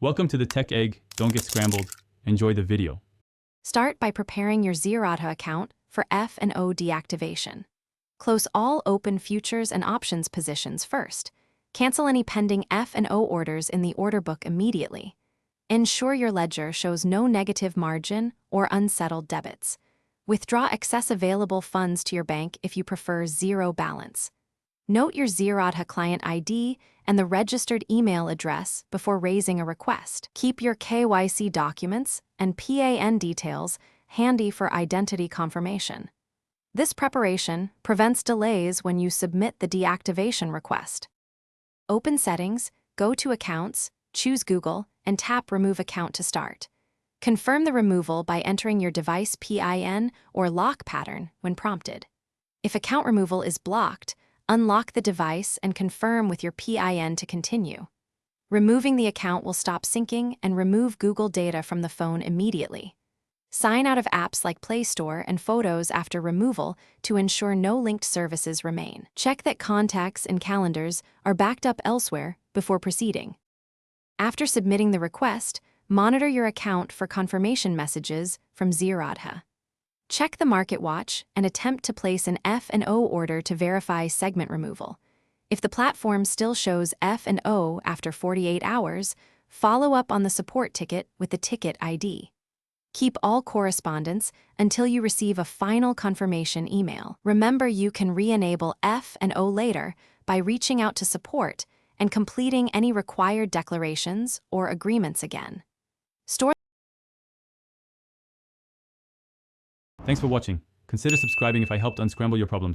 Welcome to the Tech Egg. Don't get scrambled. Enjoy the video. Start by preparing your Zerodha account for F&o deactivation. Close all open futures and options positions first. Cancel any pending F&o orders in the order book immediately. Ensure your ledger shows no negative margin or unsettled debits. Withdraw excess available funds to your bank if you prefer zero balance. Note your Zerodha client ID and the registered email address before raising a request. Keep your KYC documents and PAN details handy for identity confirmation. This preparation prevents delays when you submit the deactivation request. Open Settings, go to Accounts, choose Google, and tap Remove Account to start. Confirm the removal by entering your device PIN or lock pattern when prompted. If account removal is blocked, unlock the device and confirm with your PIN to continue. Removing the account will stop syncing and remove Google data from the phone immediately. Sign out of apps like Play Store and Photos after removal to ensure no linked services remain. Check that contacts and calendars are backed up elsewhere before proceeding. After submitting the request, monitor your account for confirmation messages from Zerodha. Check the Market Watch and attempt to place an F&o order to verify segment removal. If the platform still shows F&o after 48 hours, follow up on the support ticket with the ticket ID. Keep all correspondence until you receive a final confirmation email. Remember, you can re-enable F&o later by reaching out to support and completing any required declarations or agreements again. Thanks for watching. Consider subscribing if I helped unscramble your problems.